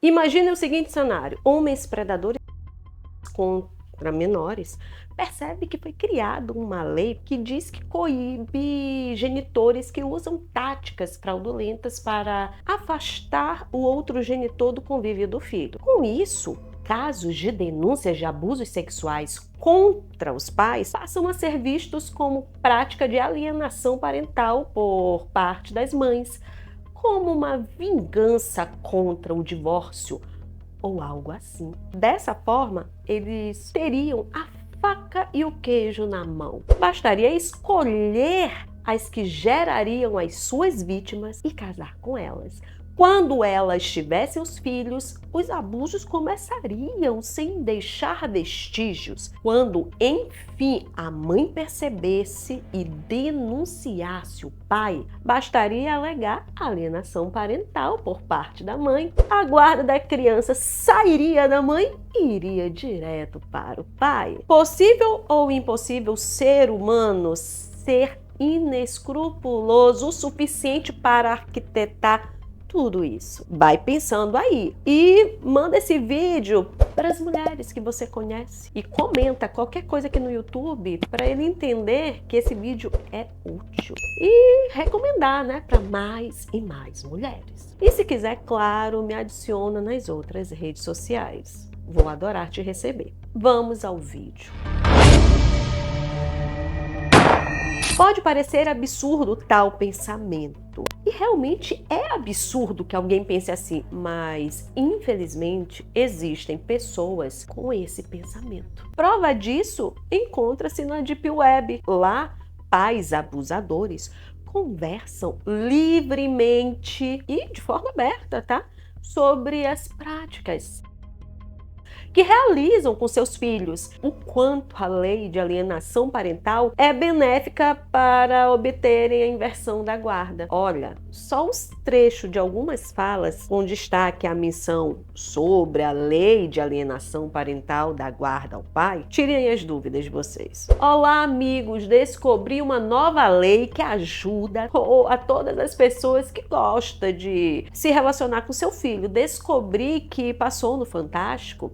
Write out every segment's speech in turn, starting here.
Imagine o seguinte cenário: homens predadores contra menores percebe que foi criada uma lei que diz que coíbe genitores que usam táticas fraudulentas para afastar o outro genitor do convívio do filho. Com isso, casos de denúncias de abusos sexuais contra os pais passam a ser vistos como prática de alienação parental por parte das mães, como uma vingança contra o divórcio ou algo assim. Dessa forma, eles teriam a faca e o queijo na mão. Bastaria escolher as que gerariam as suas vítimas e casar com elas. Quando elas tivessem os filhos, os abusos começariam sem deixar vestígios. Quando, enfim, a mãe percebesse e denunciasse o pai, bastaria alegar alienação parental por parte da mãe. A guarda da criança sairia da mãe e iria direto para o pai. Possível ou impossível ser humano ser inescrupuloso o suficiente para arquitetar tudo isso? Vai pensando aí e manda esse vídeo para as mulheres que você conhece e comenta qualquer coisa aqui no YouTube para ele entender que esse vídeo é útil e recomendar, né, para mais e mais mulheres. E se quiser, claro, me adiciona nas outras redes sociais. Vou adorar te receber. Vamos ao vídeo. Pode parecer absurdo tal pensamento. E realmente é absurdo que alguém pense assim, mas infelizmente existem pessoas com esse pensamento. Prova disso encontra-se na Deep Web. Lá, pais abusadores conversam livremente e de forma aberta, tá? Sobre as práticas que realizam com seus filhos, o quanto a lei de alienação parental é benéfica para obterem a inversão da guarda. Olha, só os trechos de algumas falas com destaque à menção sobre a lei de alienação parental da guarda ao pai, tirem as dúvidas de vocês. Olá, amigos! Descobri uma nova lei que ajuda a todas as pessoas que gostam de se relacionar com seu filho. Descobri que passou no Fantástico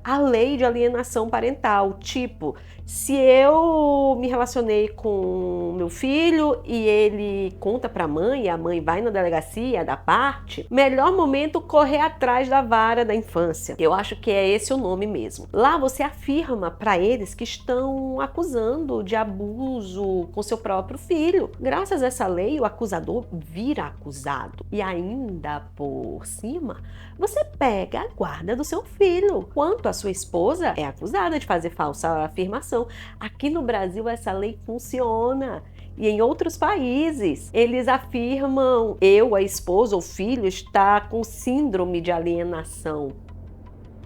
a lei de alienação parental, tipo, se eu me relacionei com meu filho e ele conta para a mãe e a mãe vai na delegacia da parte, melhor momento correr atrás da vara da infância. Eu acho que é esse o nome mesmo. Lá você afirma para eles que estão acusando de abuso com seu próprio filho. Graças a essa lei, o acusador vira acusado e ainda por cima, você pega a guarda do seu filho. Quanto a sua esposa é acusada de fazer falsa afirmação. Aqui no Brasil essa lei funciona. E em outros países, eles afirmam: eu, a esposa ou filho, está com síndrome de alienação.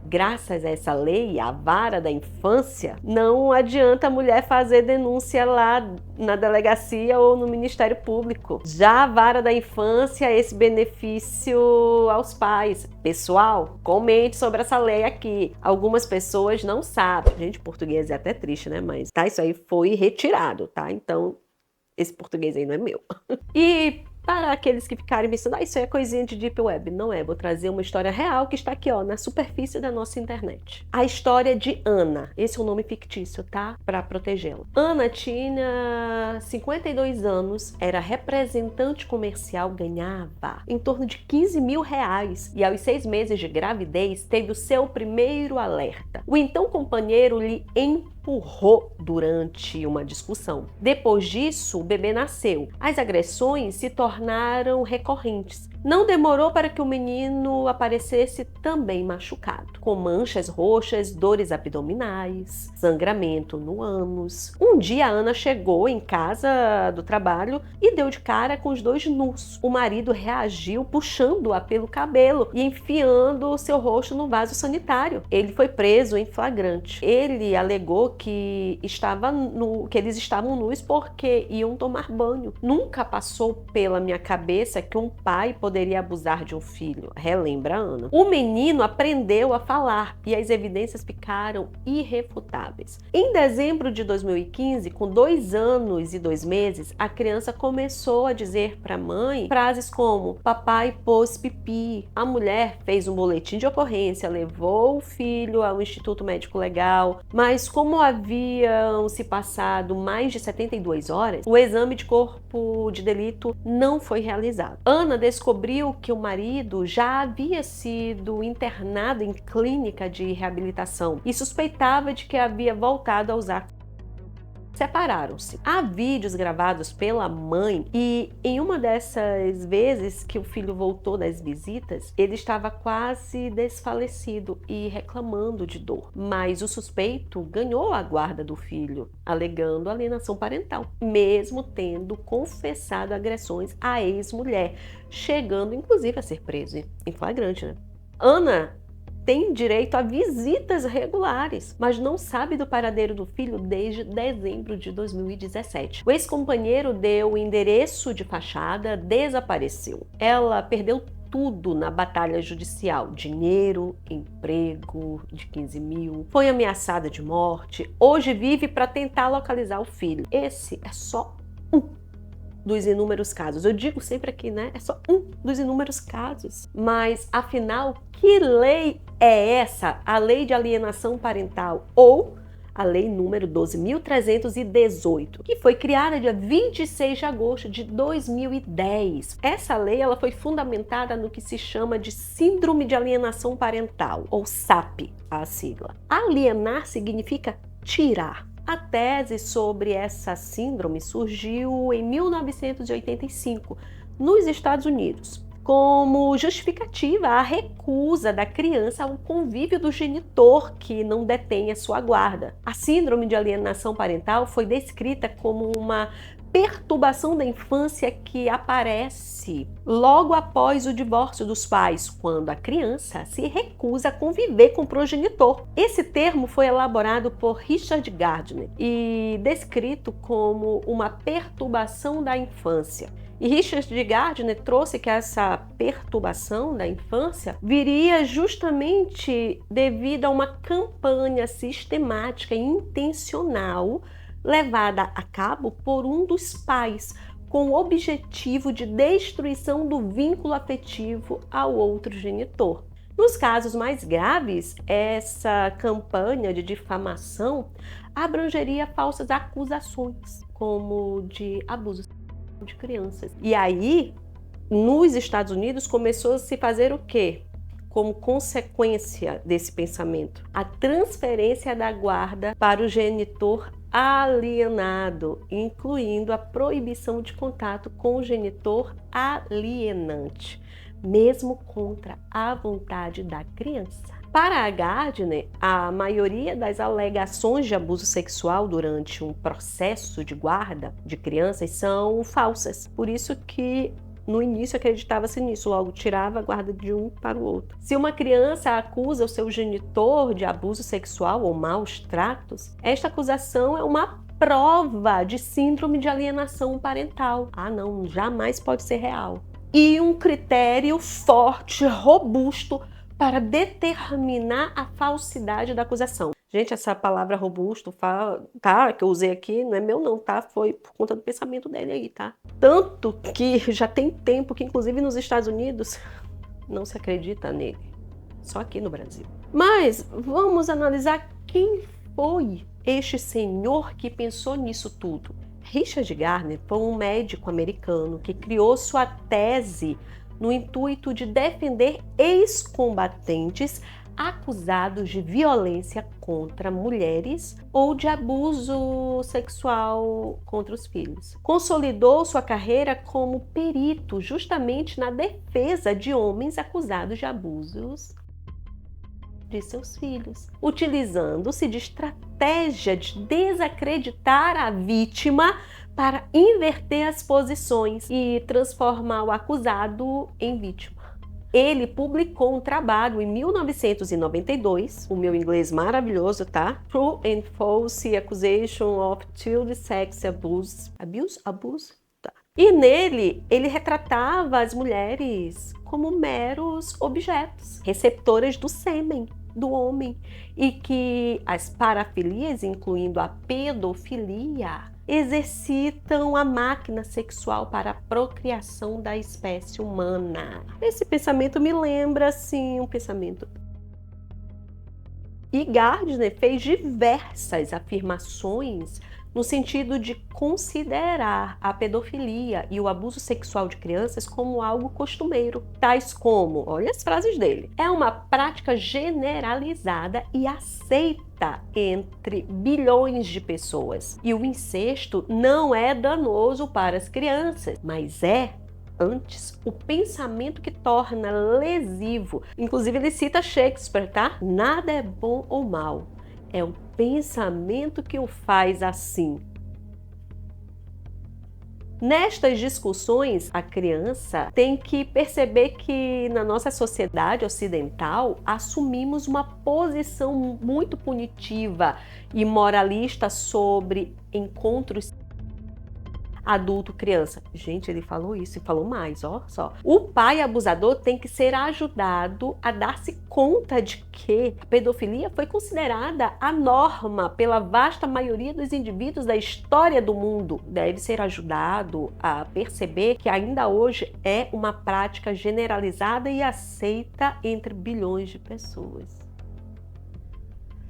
Graças a essa lei, a vara da infância, não adianta a mulher fazer denúncia lá na delegacia ou no Ministério Público. Já a vara da infância, esse benefício aos pais. Pessoal, comente sobre essa lei aqui. Algumas pessoas não sabem. Gente, português é até triste, né? Mas tá, isso aí foi retirado, tá? Então, esse português aí não é meu. E para aqueles que ficarem pensando, isso aí é coisinha de Deep Web. Não é, vou trazer uma história real que está aqui, ó, na superfície da nossa internet. A história de Ana. Esse é um nome fictício, tá? Para protegê-la. Ana tinha 52 anos, era representante comercial, ganhava em torno de 15 mil reais. E aos 6 meses de gravidez, teve o seu primeiro alerta. O então companheiro lhe empurrou durante uma discussão. Depois disso, o bebê nasceu. As agressões se tornaram recorrentes. Não demorou para que o menino aparecesse também machucado, com manchas roxas, dores abdominais, sangramento no ânus. Um dia, Ana chegou em casa do trabalho e deu de cara com os dois nus. O marido reagiu puxando-a pelo cabelo e enfiando seu rosto no vaso sanitário. Ele foi preso em flagrante. Ele alegou que eles estavam nus porque iam tomar banho. Nunca passou pela minha cabeça que um pai poderia poderia abusar de um filho, relembra Ana. O menino aprendeu a falar e as evidências ficaram irrefutáveis. Em dezembro de 2015, com 2 anos e 2 meses, a criança começou a dizer para a mãe frases como: papai pôs pipi. A mulher fez um boletim de ocorrência, levou o filho ao Instituto Médico Legal, mas como haviam se passado mais de 72 horas, o exame de corpo de delito não foi realizado. Ana descobriu que o marido já havia sido internado em clínica de reabilitação e suspeitava de que havia voltado a usar. Separaram-se. Há vídeos gravados pela mãe e em uma dessas vezes que o filho voltou das visitas, ele estava quase desfalecido e reclamando de dor. Mas o suspeito ganhou a guarda do filho, alegando alienação parental, mesmo tendo confessado agressões à ex-mulher, chegando inclusive a ser preso em flagrante, né? Ana tem direito a visitas regulares, mas não sabe do paradeiro do filho desde dezembro de 2017. O ex-companheiro deu o endereço de fachada, desapareceu. Ela perdeu tudo na batalha judicial: dinheiro, emprego de 15 mil, foi ameaçada de morte, hoje vive para tentar localizar o filho. Esse é só um dos inúmeros casos. Eu digo sempre aqui, né? É só um dos inúmeros casos. Mas, afinal, que lei é essa? A lei de alienação parental, ou a lei número 12.318, que foi criada dia 26 de agosto de 2010. Essa lei ela foi fundamentada no que se chama de Síndrome de Alienação Parental, ou SAP, a sigla. Alienar significa tirar. A tese sobre essa síndrome surgiu em 1985, nos Estados Unidos, como justificativa à recusa da criança ao convívio do genitor que não detém a sua guarda. A síndrome de alienação parental foi descrita como uma perturbação da infância que aparece logo após o divórcio dos pais, quando a criança se recusa a conviver com o progenitor. Esse termo foi elaborado por Richard Gardner e descrito como uma perturbação da infância. E Richard Gardner trouxe que essa perturbação da infância viria justamente devido a uma campanha sistemática e intencional levada a cabo por um dos pais, com o objetivo de destruição do vínculo afetivo ao outro genitor. Nos casos mais graves, essa campanha de difamação abrangeria falsas acusações, como de abuso de crianças. E aí, nos Estados Unidos, começou a se fazer o quê? Como consequência desse pensamento, a transferência da guarda para o genitor alienado, incluindo a proibição de contato com o genitor alienante, mesmo contra a vontade da criança. Para a Gardner, a maioria das alegações de abuso sexual durante um processo de guarda de crianças são falsas. Por isso que no início acreditava-se nisso, logo tirava a guarda de um para o outro. Se uma criança acusa o seu genitor de abuso sexual ou maus tratos, esta acusação é uma prova de síndrome de alienação parental. Ah, não, jamais pode ser real. E um critério forte, robusto, para determinar a falsidade da acusação. Gente, essa palavra robusto, tá, que eu usei aqui, não é meu não, tá? Foi por conta do pensamento dele aí, tá? Tanto que já tem tempo que, inclusive nos Estados Unidos, não se acredita nele. Só aqui no Brasil. Mas vamos analisar quem foi este senhor que pensou nisso tudo. Richard Gardner foi um médico americano que criou sua tese no intuito de defender ex-combatentes acusados de violência contra mulheres ou de abuso sexual contra os filhos. Consolidou sua carreira como perito justamente na defesa de homens acusados de abusos de seus filhos, utilizando-se de estratégia de desacreditar a vítima para inverter as posições e transformar o acusado em vítima. Ele publicou um trabalho em 1992, o meu inglês maravilhoso, tá? True and False Accusation of Child Sex Abuse. Abuse? Tá. E nele, ele retratava as mulheres como meros objetos, receptoras do sêmen do homem, e que as parafilias, incluindo a pedofilia, exercitam a máquina sexual para a procriação da espécie humana. Esse pensamento me lembra, assim, um pensamento. E Gardner fez diversas afirmações no sentido de considerar a pedofilia e o abuso sexual de crianças como algo costumeiro, tais como, olha as frases dele, é uma prática generalizada e aceita entre bilhões de pessoas. E o incesto não é danoso para as crianças, mas é antes, o pensamento que torna lesivo. Inclusive, ele cita Shakespeare, tá? Nada é bom ou mal. É o pensamento que o faz assim. Nestas discussões, a criança tem que perceber que na nossa sociedade ocidental assumimos uma posição muito punitiva e moralista sobre encontros adulto-criança. Gente, ele falou isso e falou mais, ó só. O pai abusador tem que ser ajudado a dar-se conta de que a pedofilia foi considerada a norma pela vasta maioria dos indivíduos da história do mundo. Deve ser ajudado a perceber que ainda hoje é uma prática generalizada e aceita entre bilhões de pessoas.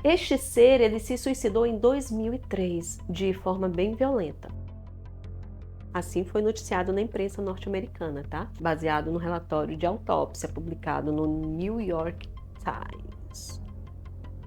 Este ser, ele se suicidou em 2003, de forma bem violenta. Assim foi noticiado na imprensa norte-americana, tá? Baseado no relatório de autópsia publicado no New York Times.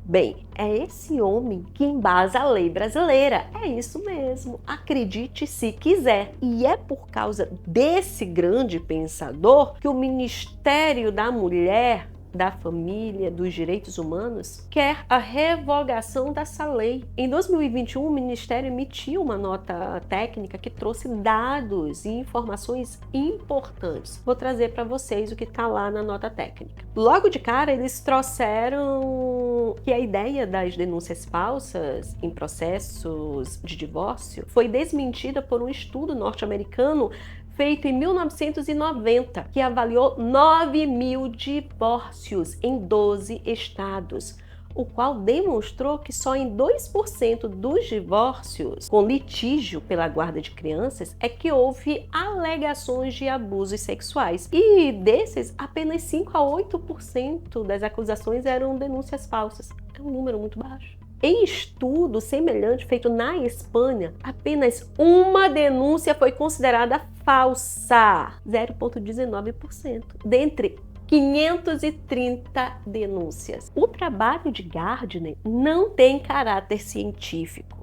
Bem, é esse homem que embasa a lei brasileira. É isso mesmo. Acredite se quiser. E é por causa desse grande pensador que o Ministério da Mulher, da Família, dos Direitos Humanos, quer a revogação dessa lei. Em 2021, o Ministério emitiu uma nota técnica que trouxe dados e informações importantes. Vou trazer para vocês o que está lá na nota técnica. Logo de cara, eles trouxeram que a ideia das denúncias falsas em processos de divórcio foi desmentida por um estudo norte-americano feito em 1990, que avaliou 9.000 divórcios em 12 estados, o qual demonstrou que só em 2% dos divórcios com litígio pela guarda de crianças é que houve alegações de abusos sexuais. E desses, apenas 5 a 8% das acusações eram denúncias falsas. É um número muito baixo. Em estudo semelhante feito na Espanha, apenas uma denúncia foi considerada falsa, 0,19%, dentre 530 denúncias. O trabalho de Gardner não tem caráter científico.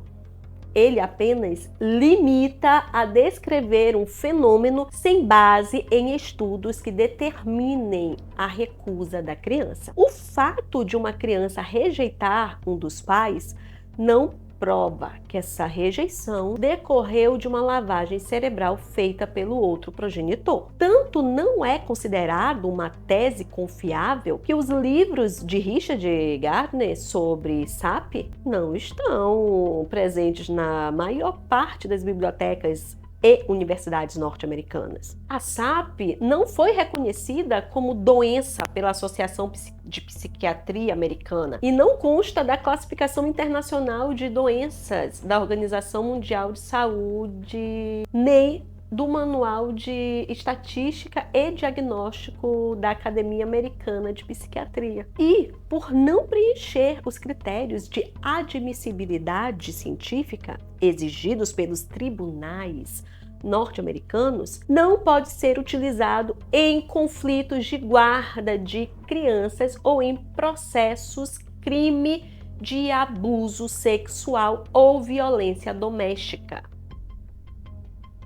Ele apenas limita a descrever um fenômeno sem base em estudos que determinem a recusa da criança. O fato de uma criança rejeitar um dos pais não prova que essa rejeição decorreu de uma lavagem cerebral feita pelo outro progenitor. Tanto não é considerado uma tese confiável que os livros de Richard Gardner sobre SAP não estão presentes na maior parte das bibliotecas e universidades norte-americanas. A SAP não foi reconhecida como doença pela Associação de Psiquiatria Americana e não consta da classificação internacional de doenças da Organização Mundial de Saúde, nem do Manual de Estatística e Diagnóstico da Academia Americana de Psiquiatria. E, por não preencher os critérios de admissibilidade científica exigidos pelos tribunais norte-americanos, não pode ser utilizado em conflitos de guarda de crianças ou em processos crime de abuso sexual ou violência doméstica.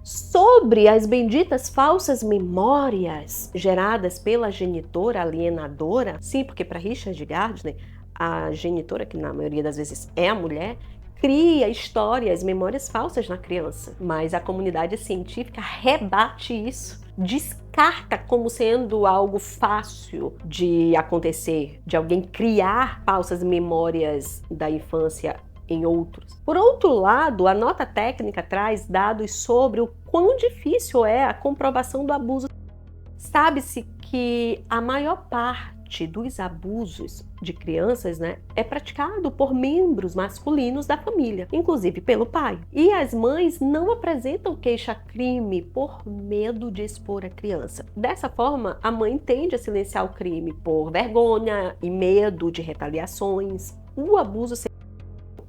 Sobre as benditas falsas memórias geradas pela genitora alienadora, sim, porque para Richard Gardner, a genitora, que na maioria das vezes é a mulher, cria histórias, memórias falsas na criança. Mas a comunidade científica rebate isso, descarta como sendo algo fácil de acontecer, de alguém criar falsas memórias da infância em outros. Por outro lado, a nota técnica traz dados sobre o quão difícil é a comprovação do abuso. Sabe-se que a maior parte dos abusos de crianças, é praticado por membros masculinos da família, inclusive pelo pai. E as mães não apresentam queixa-crime por medo de expor a criança. Dessa forma, a mãe tende a silenciar o crime por vergonha e medo de retaliações. O abuso sexual,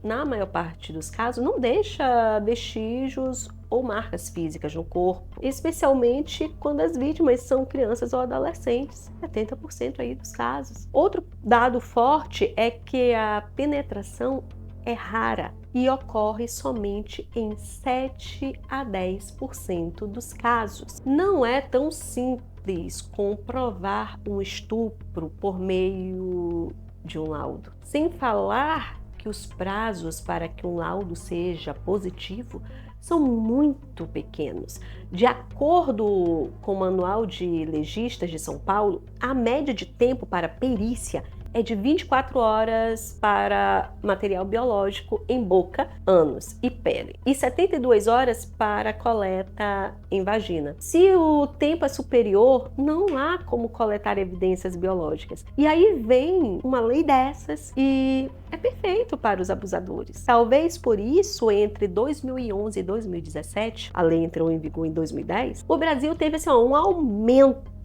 na maior parte dos casos, não deixa vestígios ou marcas físicas no corpo, especialmente quando as vítimas são crianças ou adolescentes, 70% aí dos casos. Outro dado forte é que a penetração é rara e ocorre somente em 7 a 10% dos casos. Não é tão simples comprovar um estupro por meio de um laudo. Sem falar que os prazos para que um laudo seja positivo são muito pequenos. De acordo com o Manual de Legistas de São Paulo, a média de tempo para perícia é de 24 horas para material biológico em boca, ânus e pele, e 72 horas para coleta em vagina. Se o tempo é superior, não há como coletar evidências biológicas. E aí vem uma lei dessas e é perfeito para os abusadores. Talvez por isso, entre 2011 e 2017, a lei entrou em vigor em 2010, o Brasil teve um aumento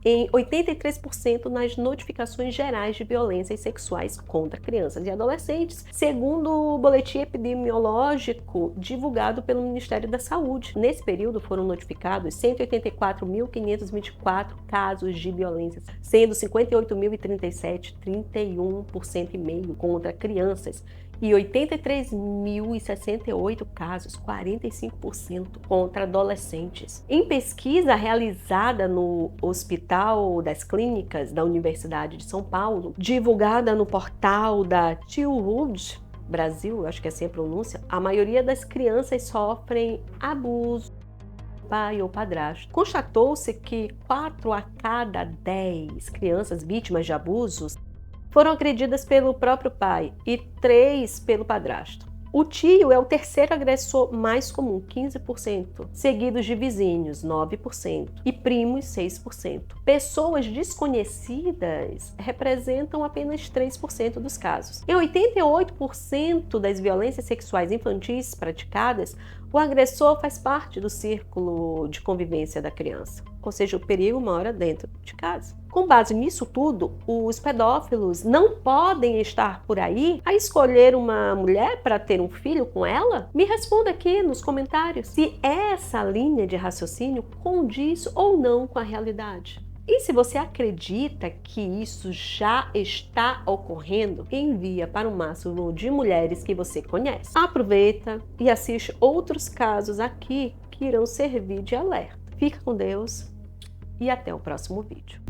em 83% nas notificações gerais de violências sexuais contra crianças e adolescentes, segundo o boletim epidemiológico divulgado pelo Ministério da Saúde. Nesse período foram notificados 184.524 casos de violência, sendo 58.037, 31,5% contra crianças, e 83.068 casos, 45% contra adolescentes. Em pesquisa realizada no Hospital das Clínicas da Universidade de São Paulo, divulgada no portal da Childhood Brasil, acho que é assim a pronúncia, a maioria das crianças sofrem abuso do pai ou padrasto. Constatou-se que 4 a cada 10 crianças vítimas de abusos foram agredidas pelo próprio pai e 3 pelo padrasto. O tio é o terceiro agressor mais comum, 15%, seguidos de vizinhos, 9%, e primos, 6%. Pessoas desconhecidas representam apenas 3% dos casos. Em 88% das violências sexuais infantis praticadas, o agressor faz parte do círculo de convivência da criança, ou seja, o perigo mora dentro de casa. Com base nisso tudo, os pedófilos não podem estar por aí a escolher uma mulher para ter um filho com ela? Me responda aqui nos comentários se essa linha de raciocínio condiz ou não com a realidade. E se você acredita que isso já está ocorrendo, envia para o máximo de mulheres que você conhece. Aproveita e assiste outros casos aqui que irão servir de alerta. Fica com Deus e até o próximo vídeo.